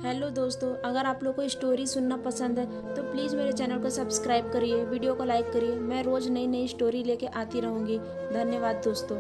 Hello दोस्तों, अगर आप लोग को स्टोरी सुनना पसंद है तो प्लीज़ मेरे चैनल को सब्सक्राइब करिए, वीडियो को लाइक करिए। मैं रोज़ नई नई स्टोरी लेके आती रहूँगी। धन्यवाद दोस्तों।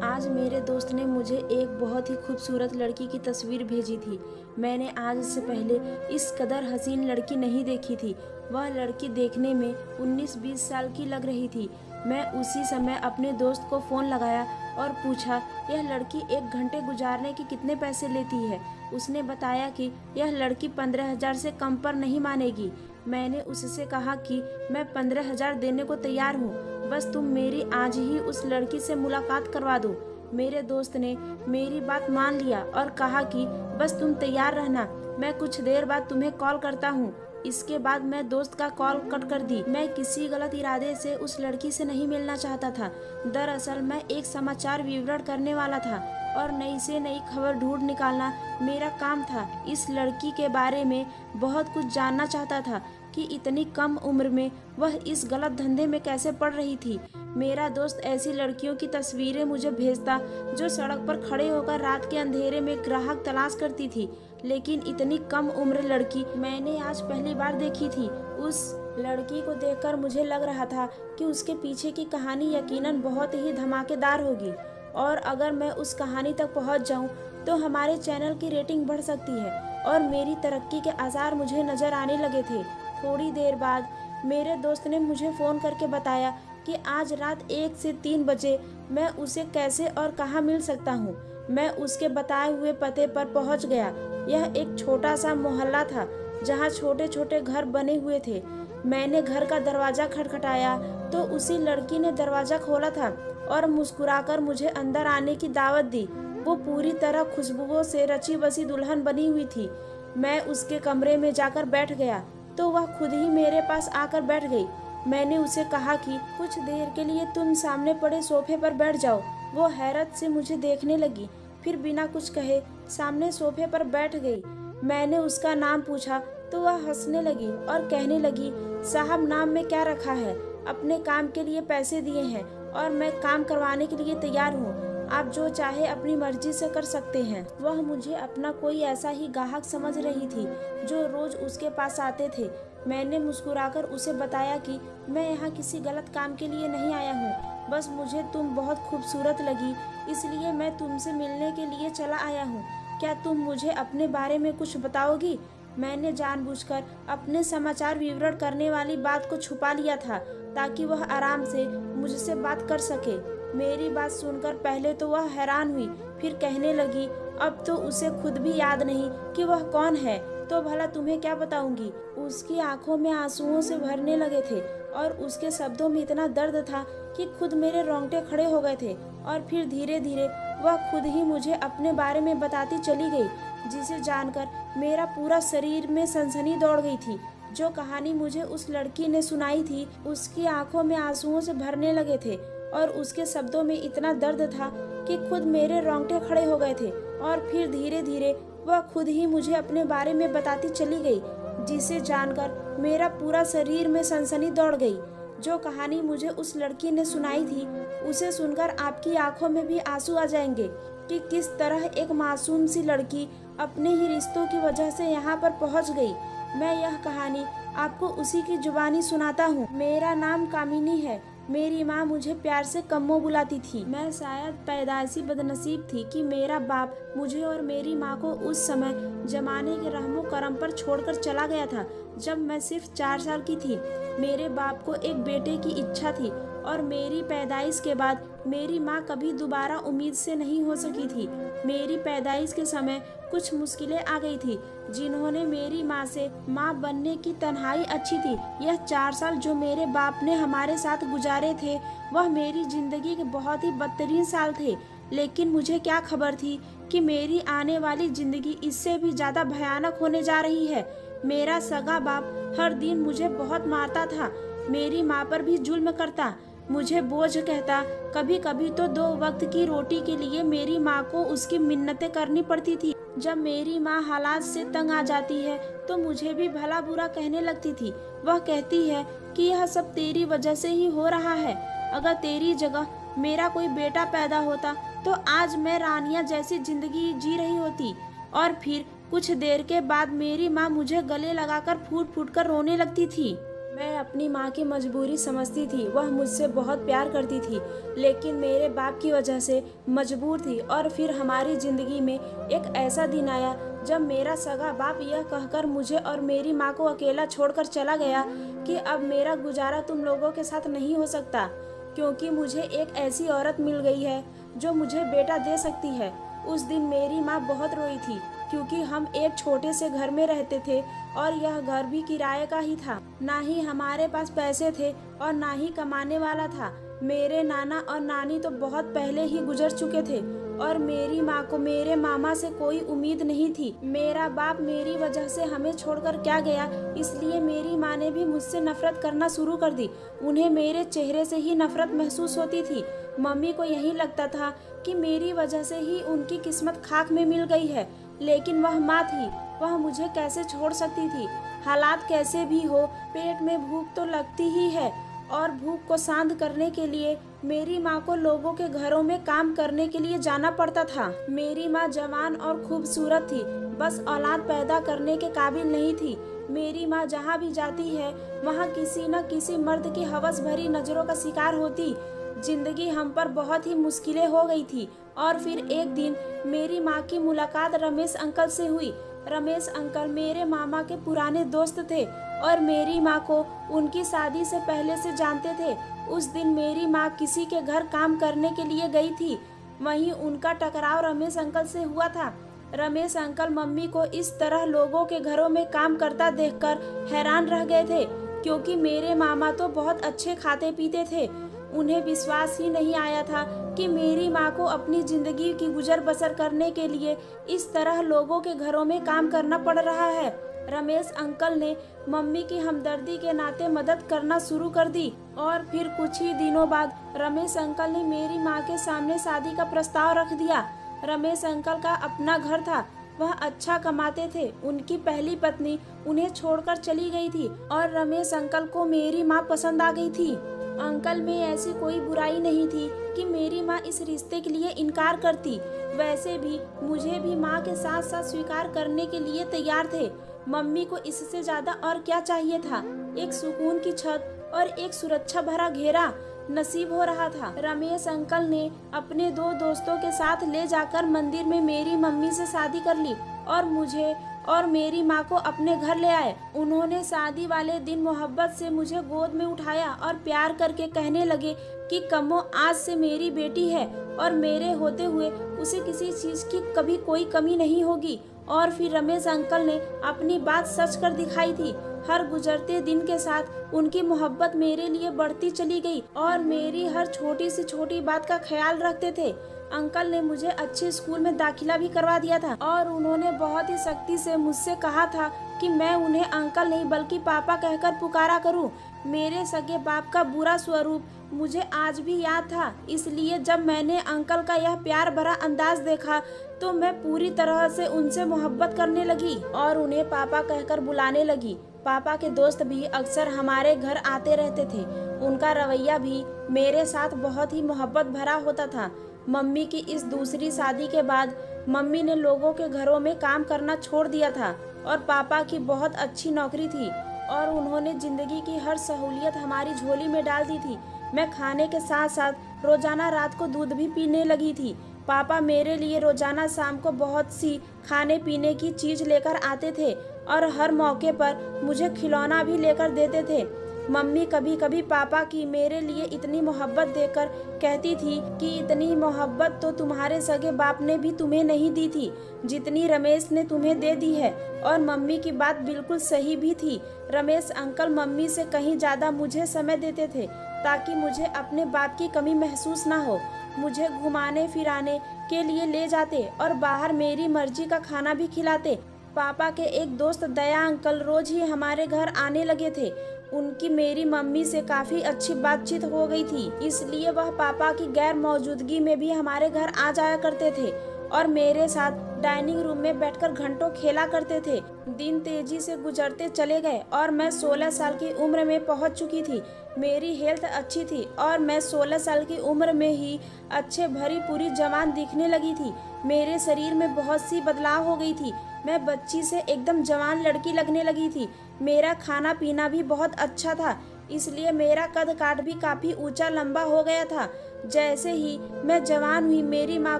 आज मेरे दोस्त ने मुझे एक बहुत ही खूबसूरत लड़की की तस्वीर भेजी थी। मैंने आज से पहले इस कदर हसीन लड़की नहीं देखी थी। वह लड़की देखने में 19-20 साल की लग रही थी। मैं उसी समय अपने दोस्त को फ़ोन लगाया और पूछा, यह लड़की 1 घंटे गुजारने के कितने पैसे लेती है। उसने बताया कि यह लड़की 15,000 से कम पर नहीं मानेगी। मैंने उससे कहा कि मैं 15,000 देने को तैयार हूँ, बस तुम मेरी आज ही उस लड़की से मुलाकात करवा दो। मेरे दोस्त ने मेरी बात मान लिया और कहा कि बस तुम तैयार रहना, मैं कुछ देर बाद तुम्हें कॉल करता हूँ। इसके बाद मैं दोस्त का कॉल कट कर दी। मैं किसी गलत इरादे से उस लड़की से नहीं मिलना चाहता था। दरअसल मैं एक समाचार विवरण करने वाला था और नई से नई खबर ढूंढ निकालना मेरा काम था। इस लड़की के बारे में बहुत कुछ जानना चाहता था कि इतनी कम उम्र में वह इस गलत धंधे में कैसे पड़ रही थी। मेरा दोस्त ऐसी लड़कियों की तस्वीरें मुझे भेजता जो सड़क पर खड़े होकर रात के अंधेरे में ग्राहक तलाश करती थी, लेकिन इतनी कम उम्र लड़की मैंने आज पहली बार देखी थी। उस लड़की को देखकर मुझे लग रहा था कि उसके पीछे की कहानी यकीनन बहुत ही धमाकेदार होगी और अगर मैं उस कहानी तक पहुंच जाऊं तो हमारे चैनल की रेटिंग बढ़ सकती है और मेरी तरक्की के आसार मुझे नज़र आने लगे थे। थोड़ी देर बाद मेरे दोस्त ने मुझे फ़ोन करके बताया कि आज रात 1 से 3 बजे मैं उसे कैसे और कहाँ मिल सकता हूँ। मैं उसके बताए हुए पते पर पहुँच गया। यह एक छोटा सा मोहल्ला था जहाँ छोटे छोटे घर बने हुए थे। मैंने घर का दरवाज़ा खटखटाया तो उसी लड़की ने दरवाज़ा खोला था और मुस्कुराकर मुझे अंदर आने की दावत दी। वो पूरी तरह खुशबुओं से रची बसी दुल्हन बनी हुई थी। मैं उसके कमरे में जाकर बैठ गया तो वह खुद ही मेरे पास आकर बैठ गई। मैंने उसे कहा कि कुछ देर के लिए तुम सामने पड़े सोफे पर बैठ जाओ। वो हैरत से मुझे देखने लगी, फिर बिना कुछ कहे सामने सोफे पर बैठ गई। मैंने उसका नाम पूछा तो वह हंसने लगी और कहने लगी, साहब नाम में क्या रखा है, अपने काम के लिए पैसे दिए हैं और मैं काम करवाने के लिए तैयार हूँ। आप जो चाहे अपनी मर्जी से कर सकते हैं। वह मुझे अपना कोई ऐसा ही ग्राहक समझ रही थी जो रोज उसके पास आते थे। मैंने मुस्कुराकर उसे बताया कि मैं यहाँ किसी गलत काम के लिए नहीं आया हूँ, बस मुझे तुम बहुत खूबसूरत लगी इसलिए मैं तुमसे मिलने के लिए चला आया हूँ। क्या तुम मुझे अपने बारे में कुछ बताओगी? मैंने जानबूझकर अपने समाचार विवरण करने वाली बात को छुपा लिया था ताकि वह आराम से मुझसे बात कर सके। मेरी बात सुनकर पहले तो वह हैरान हुई, फिर कहने लगी, अब तो उसे खुद भी याद नहीं कि वह कौन है, तो भला तुम्हें क्या बताऊंगी। उसकी आंखों में आंसुओं से भरने लगे थे और उसके शब्दों में इतना दर्द था कि खुद मेरे रोंगटे खड़े हो गए थे। और फिर धीरे धीरे वह खुद ही मुझे अपने बारे में बताती चली गई, जिसे जानकर मेरा पूरा शरीर में सनसनी दौड़ गई थी। जो कहानी मुझे उस लड़की ने सुनाई थी उसकी आंखों में आंसुओं से भरने लगे थे और उसके शब्दों में इतना दर्द था कि खुद मेरे रोंगटे खड़े हो गए थे। और फिर धीरे धीरे वह खुद ही मुझे अपने बारे में बताती चली गई, जिसे जानकर मेरा पूरा शरीर में सनसनी दौड़ गई। जो कहानी मुझे उस लड़की ने सुनाई थी उसे सुनकर आपकी आंखों में भी आंसू आ जाएंगे कि किस तरह एक मासूम सी लड़की अपने ही रिश्तों की वजह से यहाँ पर पहुँच गई। मैं यह कहानी आपको उसी की जुबानी सुनाता हूँ। मेरा नाम कामिनी है। मेरी माँ मुझे प्यार से कम्मो बुलाती थी। मैं शायद पैदाइशी बदनसीब थी कि मेरा बाप मुझे और मेरी माँ को उस समय जमाने के रहमो करम पर छोड़कर चला गया था जब मैं सिर्फ 4 साल की थी। मेरे बाप को एक बेटे की इच्छा थी और मेरी पैदाइश के बाद मेरी माँ कभी दोबारा उम्मीद से नहीं हो सकी थी। मेरी पैदाइश के समय कुछ मुश्किलें आ गई थी जिन्होंने मेरी माँ से माँ बनने की तन्हाई अच्छी थी। यह 4 साल जो मेरे बाप ने हमारे साथ गुजारे थे वह मेरी जिंदगी के बहुत ही बदतरीन साल थे, लेकिन मुझे क्या खबर थी कि मेरी आने वाली जिंदगी इससे भी ज्यादा भयानक होने जा रही है। मेरा सगा बाप हर दिन मुझे बहुत मारता था, मेरी माँ पर भी जुल्म करता, मुझे बोझ कहता। कभी कभी तो 2 वक्त की रोटी के लिए मेरी माँ को उसकी मिन्नतें करनी पड़ती थी। जब मेरी माँ हालात से तंग आ जाती है तो मुझे भी भला बुरा कहने लगती थी। वह कहती है कि यह सब तेरी वजह से ही हो रहा है। अगर तेरी जगह मेरा कोई बेटा पैदा होता तो आज मैं रानिया जैसी जिंदगी जी रही होती और फिर कुछ देर के बाद मेरी माँ मुझे गले लगाकर फूट फूट कर रोने लगती थी। मैं अपनी माँ की मजबूरी समझती थी, वह मुझसे बहुत प्यार करती थी, लेकिन मेरे बाप की वजह से मजबूर थी। और फिर हमारी ज़िंदगी में एक ऐसा दिन आया जब मेरा सगा बाप यह कहकर मुझे और मेरी माँ को अकेला छोड़कर चला गया कि अब मेरा गुजारा तुम लोगों के साथ नहीं हो सकता, क्योंकि मुझे एक ऐसी औरत मिल गई है जो मुझे बेटा दे सकती है। उस दिन मेरी माँ बहुत रोई थी, क्योंकि हम एक छोटे से घर में रहते थे और यह घर भी किराए का ही था। ना ही हमारे पास पैसे थे और ना ही कमाने वाला था। मेरे नाना और नानी तो बहुत पहले ही गुजर चुके थे और मेरी माँ को मेरे मामा से कोई उम्मीद नहीं थी। मेरा बाप मेरी वजह से हमें छोड़कर क्या गया, इसलिए मेरी माँ ने भी मुझसे नफरत करना शुरू कर दी। उन्हें मेरे चेहरे से ही नफरत महसूस होती थी। मम्मी को यही लगता था कि मेरी वजह से ही उनकी किस्मत खाक में मिल गई है, लेकिन वह माँ थी, वह मुझे कैसे छोड़ सकती थी। हालात कैसे भी हो, पेट में भूख तो लगती ही है और भूख को शांत करने के लिए मेरी माँ को लोगों के घरों में काम करने के लिए जाना पड़ता था। मेरी माँ जवान और खूबसूरत थी, बस औलाद पैदा करने के काबिल नहीं थी। मेरी माँ जहाँ भी जाती है वहाँ किसी न किसी मर्द की हवस भरी नजरों का शिकार होती। जिंदगी हम पर बहुत ही मुश्किलें हो गई थी। और फिर एक दिन मेरी माँ की मुलाकात रमेश अंकल से हुई। रमेश अंकल मेरे मामा के पुराने दोस्त थे और मेरी माँ को उनकी शादी से पहले से जानते थे। उस दिन मेरी माँ किसी के घर काम करने के लिए गई थी, वहीं उनका टकराव रमेश अंकल से हुआ था। रमेश अंकल मम्मी को इस तरह लोगों के घरों में काम करता देखकर हैरान रह गए थे, क्योंकि मेरे मामा तो बहुत अच्छे खाते पीते थे। उन्हें विश्वास ही नहीं आया था कि मेरी माँ को अपनी जिंदगी की गुजर बसर करने के लिए इस तरह लोगों के घरों में काम करना पड़ रहा है। रमेश अंकल ने मम्मी की हमदर्दी के नाते मदद करना शुरू कर दी और फिर कुछ ही दिनों बाद रमेश अंकल ने मेरी माँ के सामने शादी का प्रस्ताव रख दिया। रमेश अंकल का अपना घर था, वह अच्छा कमाते थे। उनकी पहली पत्नी उन्हें छोड़कर चली गई थी और रमेश अंकल को मेरी माँ पसंद आ गई थी। अंकल में ऐसी कोई बुराई नहीं थी कि मेरी माँ इस रिश्ते के लिए इनकार करती। वैसे भी मुझे भी माँ के साथ साथ स्वीकार करने के लिए तैयार थे। मम्मी को इससे ज्यादा और क्या चाहिए था। एक सुकून की छत और एक सुरक्षा भरा घेरा नसीब हो रहा था। रमेश अंकल ने अपने दो दोस्तों के साथ ले जाकर मंदिर में मेरी मम्मी से शादी कर ली और मुझे और मेरी माँ को अपने घर ले आए। उन्होंने शादी वाले दिन मोहब्बत से मुझे गोद में उठाया और प्यार करके कहने लगे कि कमो आज से मेरी बेटी है और मेरे होते हुए उसे किसी चीज की कभी कोई कमी नहीं होगी। और फिर रमेश अंकल ने अपनी बात सच कर दिखाई थी। हर गुजरते दिन के साथ उनकी मोहब्बत मेरे लिए बढ़ती चली गई और मेरी हर छोटी से छोटी बात का ख्याल रखते थे। अंकल ने मुझे अच्छे स्कूल में दाखिला भी करवा दिया था और उन्होंने बहुत ही सख्ती से मुझसे कहा था कि मैं उन्हें अंकल नहीं बल्कि पापा कहकर पुकारा करूं। मेरे सगे बाप का बुरा स्वरूप मुझे आज भी याद था, इसलिए जब मैंने अंकल का यह प्यार भरा अंदाज देखा तो मैं पूरी तरह से उनसे मोहब्बत करने लगी और उन्हें पापा कहकर बुलाने लगी। पापा के दोस्त भी अक्सर हमारे घर आते रहते थे। उनका रवैया भी मेरे साथ बहुत ही मोहब्बत भरा होता था। मम्मी की इस दूसरी शादी के बाद मम्मी ने लोगों के घरों में काम करना छोड़ दिया था और पापा की बहुत अच्छी नौकरी थी और उन्होंने जिंदगी की हर सहूलियत हमारी झोली में डाल दी थी। मैं खाने के साथ साथ रोजाना रात को दूध भी पीने लगी थी। पापा मेरे लिए रोजाना शाम को बहुत सी खाने पीने की चीज लेकर आते थे और हर मौके पर मुझे खिलौना भी लेकर देते थे। मम्मी कभी कभी पापा की मेरे लिए इतनी मोहब्बत देकर कहती थी कि इतनी मोहब्बत तो तुम्हारे सगे बाप ने भी तुम्हें नहीं दी थी जितनी रमेश ने तुम्हें दे दी है। और मम्मी की बात बिल्कुल सही भी थी। रमेश अंकल मम्मी से कहीं ज्यादा मुझे समय देते थे ताकि मुझे अपने बाप की कमी महसूस ना हो। मुझे घुमाने फिराने के लिए ले जाते और बाहर मेरी मर्जी का खाना भी खिलाते। पापा के एक दोस्त दया अंकल रोज ही हमारे घर आने लगे थे। उनकी मेरी मम्मी से काफी अच्छी बातचीत हो गई थी, इसलिए वह पापा की गैर मौजूदगी में भी हमारे घर आ जाया करते थे और मेरे साथ डाइनिंग रूम में बैठकर घंटों खेला करते थे। दिन तेजी से गुजरते चले गए और मैं 16 साल की उम्र में पहुंच चुकी थी। मेरी हेल्थ अच्छी थी और मैं 16 साल की उम्र में ही अच्छे भरी पूरी जवान दिखने लगी थी। मेरे शरीर में बहुत सी बदलाव हो गई थी। मैं बच्ची से एकदम जवान लड़की लगने लगी थी। मेरा खाना पीना भी बहुत अच्छा था, इसलिए मेरा कद काठ भी काफ़ी ऊंचा लंबा हो गया था। जैसे ही मैं जवान हुई, मेरी माँ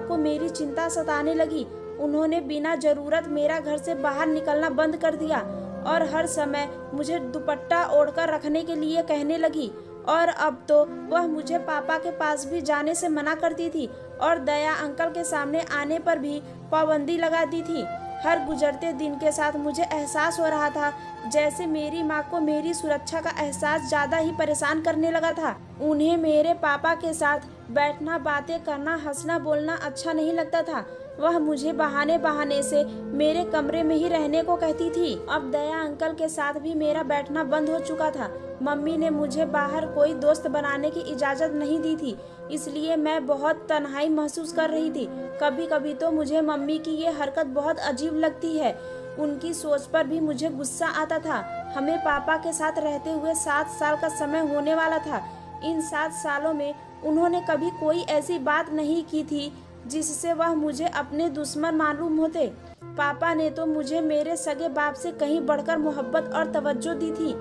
को मेरी चिंता सताने लगी। उन्होंने बिना ज़रूरत मेरा घर से बाहर निकलना बंद कर दिया और हर समय मुझे दुपट्टा ओढ़कर रखने के लिए कहने लगी। और अब तो वह मुझे पापा के पास भी जाने से मना करती थी और दया अंकल के सामने आने पर भी पाबंदी लगा दी थी। हर गुजरते दिन के साथ मुझे एहसास हो रहा था जैसे मेरी माँ को मेरी सुरक्षा का एहसास ज़्यादा ही परेशान करने लगा था। उन्हें मेरे पापा के साथ बैठना, बातें करना, हंसना बोलना अच्छा नहीं लगता था। वह मुझे बहाने बहाने से मेरे कमरे में ही रहने को कहती थी। अब दया अंकल के साथ भी मेरा बैठना बंद हो चुका था। मम्मी ने मुझे बाहर कोई दोस्त बनाने की इजाज़त नहीं दी थी, इसलिए मैं बहुत तन्हाई महसूस कर रही थी। कभी कभी तो मुझे मम्मी की ये हरकत बहुत अजीब लगती है। उनकी सोच पर भी मुझे गुस्सा आता था। हमें पापा के साथ रहते हुए 7 साल का समय होने वाला था। इन 7 सालों में उन्होंने कभी कोई ऐसी बात नहीं की थी जिससे वह मुझे अपने दुश्मन मालूम होते। पापा ने तो मुझे मेरे सगे बाप से कहीं बढ़कर मोहब्बत और तवज्जो दी थी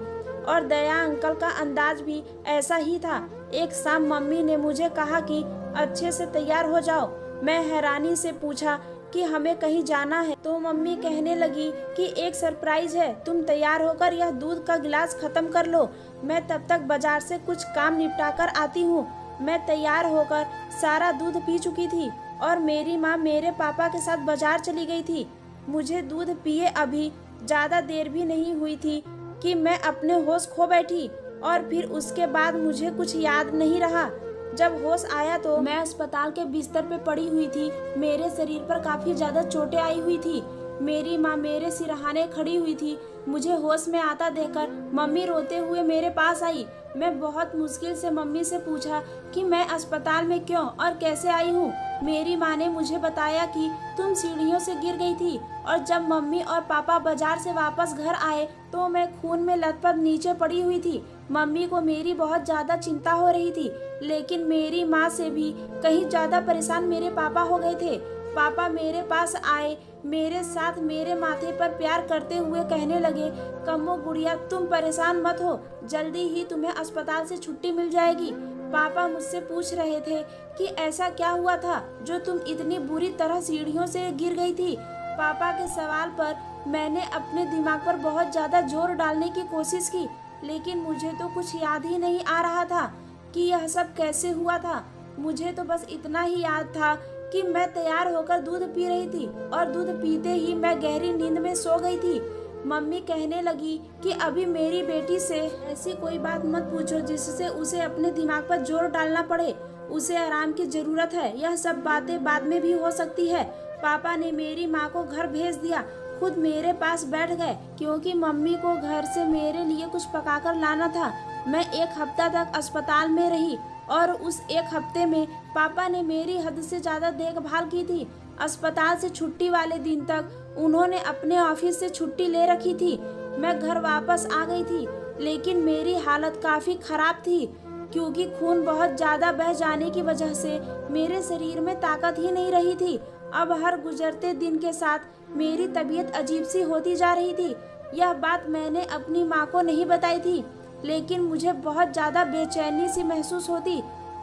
और दया अंकल का अंदाज भी ऐसा ही था। एक शाम मम्मी ने मुझे कहा कि अच्छे से तैयार हो जाओ। मैं हैरानी से पूछा कि हमें कहीं जाना है, तो मम्मी कहने लगी कि एक सरप्राइज है, तुम तैयार होकर यह दूध का गिलास खत्म कर लो, मैं तब तक बाजार से कुछ काम निपटा कर आती हूँ। मैं तैयार होकर सारा दूध पी चुकी थी और मेरी माँ मेरे पापा के साथ बाजार चली गई थी। मुझे दूध पिए अभी ज़्यादा देर भी नहीं हुई थी कि मैं अपने होश खो बैठी और फिर उसके बाद मुझे कुछ याद नहीं रहा। जब होश आया तो मैं अस्पताल के बिस्तर पे पड़ी हुई थी। मेरे शरीर पर काफ़ी ज़्यादा चोटें आई हुई थी। मेरी माँ मेरे सिरहाने खड़ी हुई थी। मुझे होश में आता देखकर मम्मी रोते हुए मेरे पास आई। मैं बहुत मुश्किल से मम्मी से पूछा कि मैं अस्पताल में क्यों और कैसे आई हूँ। मेरी माँ ने मुझे बताया कि तुम सीढ़ियों से गिर गई थी और जब मम्मी और पापा बाजार से वापस घर आए तो मैं खून में लथपथ नीचे पड़ी हुई थी। मम्मी को मेरी बहुत ज़्यादा चिंता हो रही थी, लेकिन मेरी माँ से भी कहीं ज़्यादा परेशान मेरे पापा हो गए थे। पापा मेरे पास आए, मेरे साथ मेरे माथे पर प्यार करते हुए कहने लगे, कम्मो गुड़िया तुम परेशान मत हो, जल्दी ही तुम्हें अस्पताल से छुट्टी मिल जाएगी। पापा मुझसे पूछ रहे थे कि ऐसा क्या हुआ था जो तुम इतनी बुरी तरह सीढ़ियों से गिर गई थी। पापा के सवाल पर मैंने अपने दिमाग पर बहुत ज़्यादा जोर डालने की कोशिश की, लेकिन मुझे तो कुछ याद ही नहीं आ रहा था कि यह सब कैसे हुआ था। मुझे तो बस इतना ही याद था कि मैं तैयार होकर दूध पी रही थी और दूध पीते ही मैं गहरी नींद में सो गई थी। मम्मी कहने लगी कि अभी मेरी बेटी से ऐसी कोई बात मत पूछो जिससे उसे अपने दिमाग पर जोर डालना पड़े। उसे आराम की जरूरत है, यह सब बातें बाद में भी हो सकती है। पापा ने मेरी माँ को घर भेज दिया, खुद मेरे पास बैठ गए क्योंकि मम्मी को घर से मेरे लिए कुछ पकाकर लाना था। मैं 1 हफ्ता तक अस्पताल में रही और उस 1 हफ्ते में पापा ने मेरी हद से ज़्यादा देखभाल की थी। अस्पताल से छुट्टी वाले दिन तक उन्होंने अपने ऑफिस से छुट्टी ले रखी थी। मैं घर वापस आ गई थी, लेकिन मेरी हालत काफ़ी ख़राब थी क्योंकि खून बहुत ज़्यादा बह जाने की वजह से मेरे शरीर में ताकत ही नहीं रही थी। अब हर गुजरते दिन के साथ मेरी तबीयत अजीब सी होती जा रही थी। यह बात मैंने अपनी माँ को नहीं बताई थी, लेकिन मुझे बहुत ज़्यादा बेचैनी सी महसूस होती।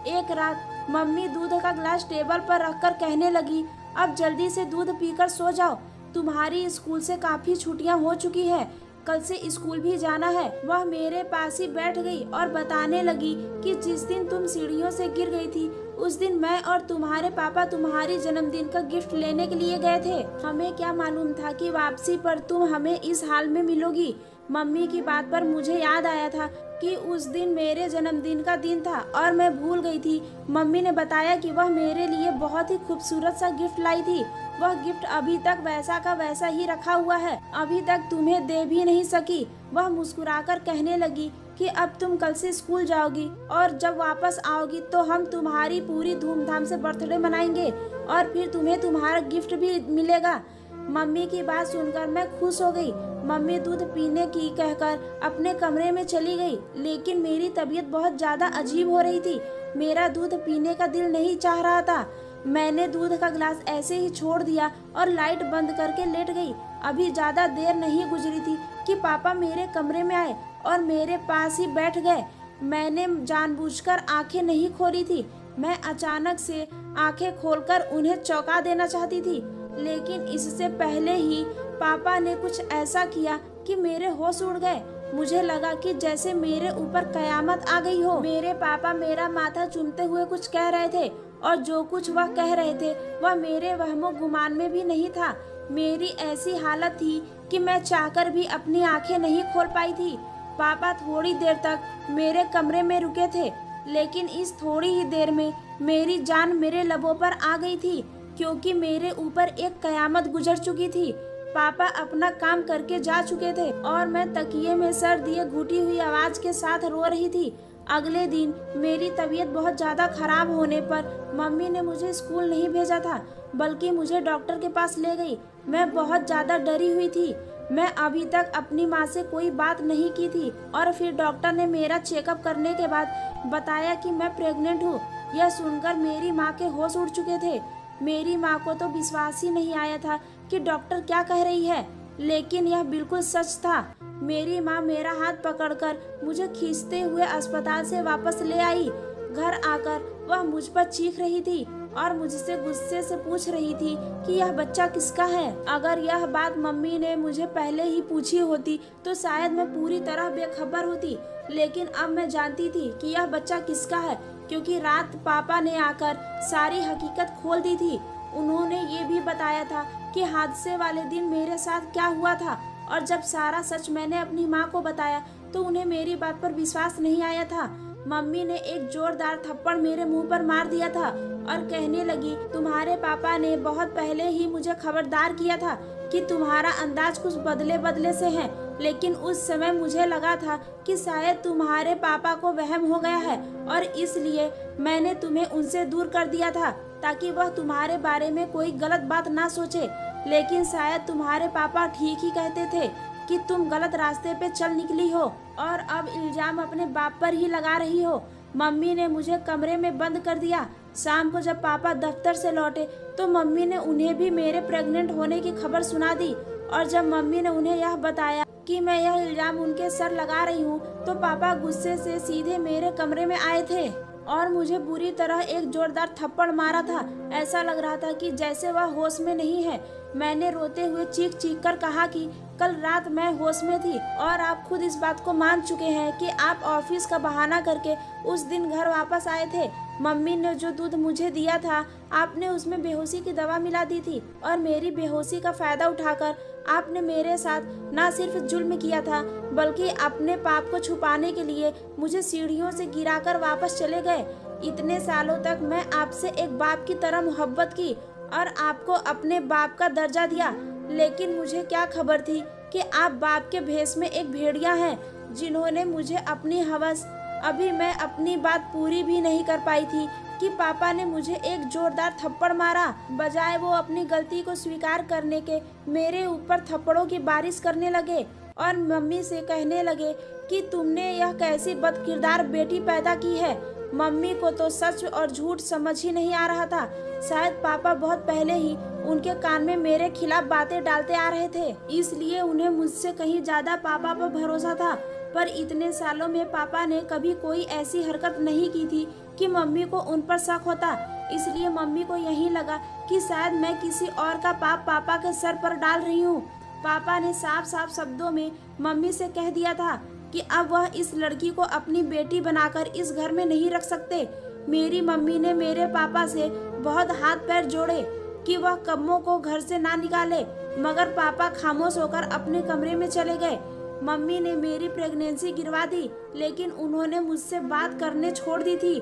एक रात मम्मी दूध का गिलास टेबल पर रखकर कहने लगी, अब जल्दी से दूध पीकर सो जाओ, तुम्हारी स्कूल से काफ़ी छुट्टियां हो चुकी है, कल से स्कूल भी जाना है। वह मेरे पास ही बैठ गई और बताने लगी कि जिस दिन तुम सीढ़ियों से गिर गई थी उस दिन मैं और तुम्हारे पापा तुम्हारी जन्मदिन का गिफ्ट लेने के लिए गए थे। हमें क्या मालूम था कि वापसी पर तुम हमें इस हाल में मिलोगी। मम्मी की बात पर मुझे याद आया था कि उस दिन मेरे जन्मदिन का दिन था और मैं भूल गई थी। मम्मी ने बताया कि वह मेरे लिए बहुत ही खूबसूरत सा गिफ्ट लाई थी। वह गिफ्ट अभी तक वैसा का वैसा ही रखा हुआ है, अभी तक तुम्हें दे भी नहीं सकी। वह मुस्कुराकर कहने लगी कि अब तुम कल से स्कूल जाओगी और जब वापस आओगी तो हम तुम्हारी पूरी धूमधाम से बर्थडे मनाएंगे और फिर तुम्हें तुम्हारा गिफ्ट भी मिलेगा। मम्मी की बात सुनकर मैं खुश हो गई। मम्मी दूध पीने की कहकर अपने कमरे में चली गई, लेकिन मेरी तबीयत बहुत ज़्यादा अजीब हो रही थी। मेरा दूध पीने का दिल नहीं चाह रहा था। मैंने दूध का गिलास ऐसे ही छोड़ दिया और लाइट बंद करके लेट गई। अभी ज़्यादा देर नहीं गुजरी थी कि पापा मेरे कमरे में आए और मेरे पास ही बैठ गए। मैंने जानबूझकर आंखें नहीं खोली थी। मैं अचानक से आंखें खोलकर उन्हें चौंका देना चाहती थी, लेकिन इससे पहले ही पापा ने कुछ ऐसा किया कि मेरे होश उड़ गए। मुझे लगा कि जैसे मेरे ऊपर कयामत आ गई हो। मेरे पापा मेरा माथा चूमते हुए कुछ कह रहे थे और जो कुछ वह कह रहे थे वह मेरे वहमो गुमान में भी नहीं था। मेरी ऐसी हालत थी कि मैं चाहकर भी अपनी आंखें नहीं खोल पाई थी। पापा थोड़ी देर तक मेरे कमरे में रुके थे, लेकिन इस थोड़ी ही देर में मेरी जान मेरे लबों पर आ गई थी, क्योंकि मेरे ऊपर एक कयामत गुजर चुकी थी। पापा अपना काम करके जा चुके थे और मैं तकिए में सर दिए घुटी हुई आवाज के साथ रो रही थी। अगले दिन मेरी तबीयत बहुत ज़्यादा खराब होने पर मम्मी ने मुझे स्कूल नहीं भेजा था, बल्कि मुझे डॉक्टर के पास ले गई। मैं बहुत ज़्यादा डरी हुई थी। मैं अभी तक अपनी माँ से कोई बात नहीं की थी और फिर डॉक्टर ने मेरा चेकअप करने के बाद बताया कि मैं प्रेग्नेंट हूँ। यह सुनकर मेरी माँ के होश उड़ चुके थे। मेरी माँ को तो विश्वास ही नहीं आया था कि डॉक्टर क्या कह रही है, लेकिन यह बिल्कुल सच था। मेरी माँ मेरा हाथ पकड़कर मुझे खींचते हुए अस्पताल से वापस ले आई। घर आकर वह मुझ पर चीख रही थी और मुझसे गुस्से से पूछ रही थी कि यह बच्चा किसका है। अगर यह बात मम्मी ने मुझे पहले ही पूछी होती तो शायद मैं पूरी तरह बेखबर होती, लेकिन अब मैं जानती थी कि यह बच्चा किसका है, क्योंकि रात पापा ने आकर सारी हकीकत खोल दी थी। उन्होंने ये भी बताया था कि हादसे वाले दिन मेरे साथ क्या हुआ था, और जब सारा सच मैंने अपनी माँ को बताया तो उन्हें मेरी बात पर विश्वास नहीं आया था। मम्मी ने एक जोरदार थप्पड़ मेरे मुंह पर मार दिया था और कहने लगी, तुम्हारे पापा ने बहुत पहले ही मुझे खबरदार किया था कि तुम्हारा अंदाज कुछ बदले बदले से है, लेकिन उस समय मुझे लगा था कि शायद तुम्हारे पापा को वहम हो गया है और इसलिए मैंने तुम्हें उनसे दूर कर दिया था ताकि वह तुम्हारे बारे में कोई गलत बात ना सोचे। लेकिन शायद तुम्हारे पापा ठीक ही कहते थे कि तुम गलत रास्ते पे चल निकली हो और अब इल्जाम अपने बाप पर ही लगा रही हो। मम्मी ने मुझे कमरे में बंद कर दिया। शाम को जब पापा दफ्तर से लौटे तो मम्मी ने उन्हें भी मेरे प्रेग्नेंट होने की खबर सुना दी, और जब मम्मी ने उन्हें यह बताया कि मैं यह इल्जाम उनके सर लगा रही हूँ तो पापा गुस्से से सीधे मेरे कमरे में आए थे और मुझे बुरी तरह एक जोरदार थप्पड़ मारा था। ऐसा लग रहा था कि जैसे वह होश में नहीं है। मैंने रोते हुए चीख चीख कर कहा कि कल रात मैं होश में थी और आप खुद इस बात को मान चुके हैं कि आप ऑफिस का बहाना करके उस दिन घर वापस आए थे। मम्मी ने जो दूध मुझे दिया था आपने उसमें बेहोशी की दवा मिला दी थी और मेरी बेहोशी का फायदा उठाकर आपने मेरे साथ न सिर्फ जुल्म किया था बल्कि अपने पाप को छुपाने के लिए मुझे सीढ़ियों से गिराकर वापस चले गए। इतने सालों तक मैं आपसे एक बाप की तरह मोहब्बत की और आपको अपने बाप का दर्जा दिया, लेकिन मुझे क्या खबर थी कि आप बाप के भेष में एक भेड़िया हैं जिन्होंने मुझे अपनी हवस। अभी मैं अपनी बात पूरी भी नहीं कर पाई थी कि पापा ने मुझे एक जोरदार थप्पड़ मारा। बजाय वो अपनी गलती को स्वीकार करने के मेरे ऊपर थप्पड़ों की बारिश करने लगे और मम्मी से कहने लगे कि तुमने यह कैसी बदकिरदार बेटी पैदा की है। मम्मी को तो सच और झूठ समझ ही नहीं आ रहा था। शायद पापा बहुत पहले ही उनके कान में मेरे खिलाफ बातें डालते आ रहे थे, इसलिए उन्हें मुझसे कहीं ज्यादा पापा पर भरोसा था। पर इतने सालों में पापा ने कभी कोई ऐसी हरकत नहीं की थी कि मम्मी को उन पर शक होता। इसलिए मम्मी को यही लगा कि शायद मैं किसी और का पाप पापा के सर पर डाल रही हूँ। पापा ने साफ साफ शब्दों में मम्मी से कह दिया था कि अब वह इस लड़की को अपनी बेटी बनाकर इस घर में नहीं रख सकते। मेरी मम्मी ने मेरे पापा से बहुत हाथ पैर जोड़े कि वह कम्मों को घर से ना निकाले, मगर पापा खामोश होकर अपने कमरे में चले गए। मम्मी ने मेरी प्रेगनेंसी गिरवा दी, लेकिन उन्होंने मुझसे बात करने छोड़ दी थी।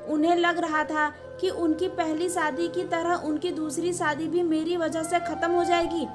उन्हें लग रहा था कि उनकी पहली शादी की तरह उनकी दूसरी शादी भी मेरी वजह से खत्म हो जाएगी।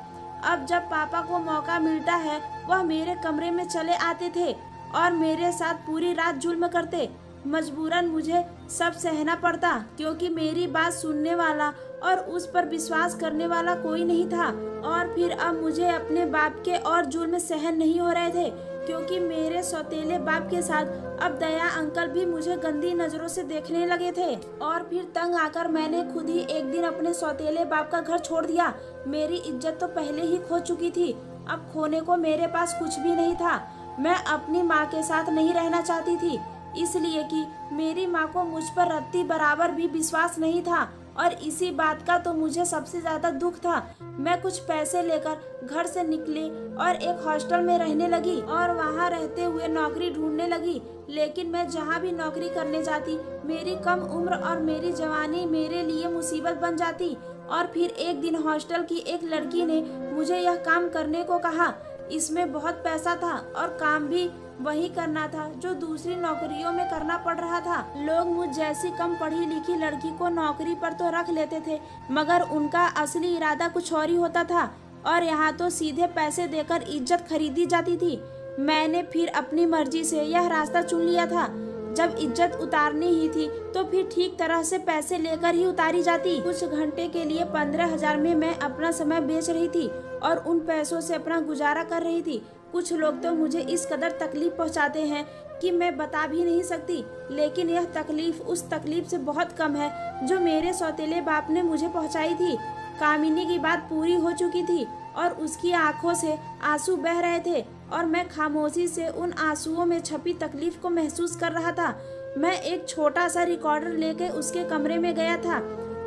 अब जब पापा को मौका मिलता है वह मेरे कमरे में चले आते थे और मेरे साथ पूरी रात जुल्म करते। मजबूरन मुझे सब सहना पड़ता क्योंकि मेरी बात सुनने वाला और उस पर विश्वास करने वाला कोई नहीं था। और फिर अब मुझे अपने बाप के और जुल्म सहन नहीं हो रहे थे क्योंकि मेरे सौतेले बाप के साथ अब दया अंकल भी मुझे गंदी नजरों से देखने लगे थे। और फिर तंग आकर मैंने खुद ही एक दिन अपने सौतेले बाप का घर छोड़ दिया। मेरी इज्जत तो पहले ही खो चुकी थी, अब खोने को मेरे पास कुछ भी नहीं था। मैं अपनी माँ के साथ नहीं रहना चाहती थी, इसलिए कि मेरी माँ को मुझ पर रत्ती बराबर भी विश्वास नहीं था और इसी बात का तो मुझे सबसे ज़्यादा दुख था। मैं कुछ पैसे लेकर घर से निकली और एक हॉस्टल में रहने लगी और वहाँ रहते हुए नौकरी ढूंढने लगी। लेकिन मैं जहाँ भी नौकरी करने जाती, मेरी कम उम्र और मेरी जवानी मेरे लिए मुसीबत बन जाती। और फिर एक दिन हॉस्टल की एक लड़की ने मुझे यह काम करने को कहा। इसमें बहुत पैसा था और काम भी वही करना था जो दूसरी नौकरियों में करना पड़ रहा था। लोग मुझ जैसी कम पढ़ी लिखी लड़की को नौकरी पर तो रख लेते थे, मगर उनका असली इरादा कुछ और ही होता था और यहाँ तो सीधे पैसे देकर इज्जत खरीदी जाती थी। मैंने फिर अपनी मर्जी से यह रास्ता चुन लिया था। जब इज्जत उतारनी ही थी तो फिर ठीक तरह से पैसे लेकर ही उतारी जाती। कुछ घंटे के लिए 15,000 में मैं अपना समय बेच रही थी और उन पैसों से अपना गुजारा कर रही थी। कुछ लोग तो मुझे इस कदर तकलीफ पहुंचाते हैं कि मैं बता भी नहीं सकती, लेकिन यह तकलीफ उस तकलीफ से बहुत कम है जो मेरे सौतेले बाप ने मुझे पहुंचाई थी। कामिनी की बात पूरी हो चुकी थी और उसकी आंखों से आंसू बह रहे थे और मैं खामोशी से उन आंसुओं में छपी तकलीफ को महसूस कर रहा था। मैं एक छोटा सा रिकॉर्डर लेके उसके कमरे में गया था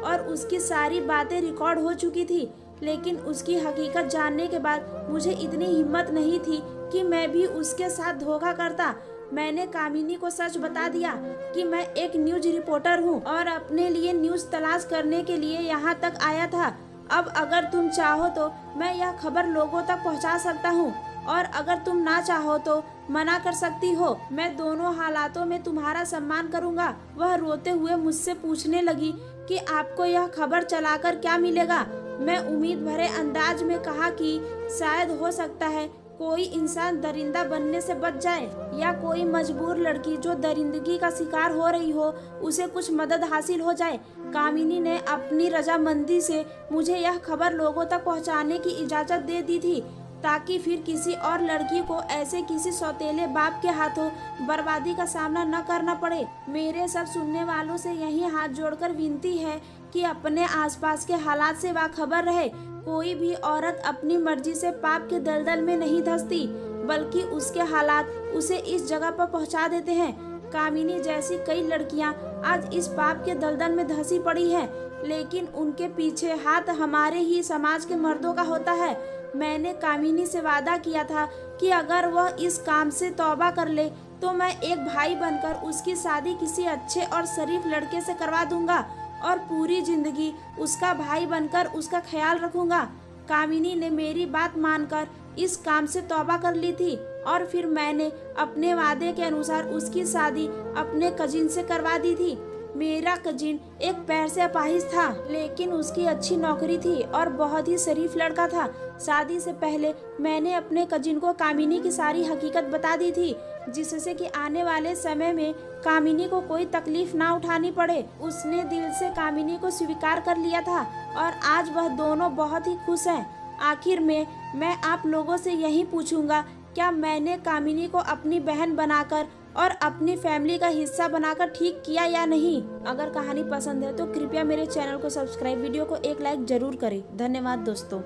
और उसकी सारी बातें रिकॉर्ड हो चुकी थी, लेकिन उसकी हकीकत जानने के बाद मुझे इतनी हिम्मत नहीं थी कि मैं भी उसके साथ धोखा करता। मैंने कामिनी को सच बता दिया कि मैं एक न्यूज रिपोर्टर हूँ और अपने लिए न्यूज तलाश करने के लिए यहाँ तक आया था। अब अगर तुम चाहो तो मैं यह खबर लोगों तक पहुँचा सकता हूँ और अगर तुम ना चाहो तो मना कर सकती हो। मैं दोनों हालातों में तुम्हारा सम्मान करूँगा। वह रोते हुए मुझसे पूछने लगी कि आपको यह खबर चलाकर क्या मिलेगा। मैं उम्मीद भरे अंदाज में कहा कि शायद हो सकता है कोई इंसान दरिंदा बनने से बच जाए या कोई मजबूर लड़की जो दरिंदगी का शिकार हो रही हो उसे कुछ मदद हासिल हो जाए। कामिनी ने अपनी रजामंदी से मुझे यह खबर लोगों तक पहुंचाने की इजाज़त दे दी थी ताकि फिर किसी और लड़की को ऐसे किसी सौतेले बाप के हाथों बर्बादी का सामना न करना पड़े। मेरे सब सुनने वालों से यही हाथ जोड़कर विनती है कि अपने आसपास के हालात से बाखबर रहे। कोई भी औरत अपनी मर्जी से पाप के दलदल में नहीं धंसती, बल्कि उसके हालात उसे इस जगह पर पहुंचा देते हैं। कामिनी जैसी कई लड़कियां आज इस पाप के दलदल में धंसी पड़ी हैं, लेकिन उनके पीछे हाथ हमारे ही समाज के मर्दों का होता है। मैंने कामिनी से वादा किया था कि अगर वह इस काम से तौबा कर ले तो मैं एक भाई बनकर उसकी शादी किसी अच्छे और शरीफ लड़के से करवा दूंगा और पूरी जिंदगी उसका भाई बनकर उसका ख्याल रखूंगा। कामिनी ने मेरी बात मानकर इस काम से तौबा कर ली थी और फिर मैंने अपने वादे के अनुसार उसकी शादी अपने कजिन से करवा दी थी। मेरा कजिन एक पैर से अपाहिज था, लेकिन उसकी अच्छी नौकरी थी और बहुत ही शरीफ लड़का था। शादी से पहले मैंने अपने कजिन को कामिनी की सारी हकीकत बता दी थी, जिससे कि आने वाले समय में कामिनी को कोई तकलीफ ना उठानी पड़े। उसने दिल से कामिनी को स्वीकार कर लिया था और आज वह दोनों बहुत ही खुश हैं। आखिर में मैं आप लोगों से यही पूछूंगा, क्या मैंने कामिनी को अपनी बहन बनाकर और अपनी फैमिली का हिस्सा बनाकर ठीक किया या नहीं? अगर कहानी पसंद है तो कृपया मेरे चैनल को सब्सक्राइब, वीडियो को एक लाइक जरूर करें। धन्यवाद दोस्तों।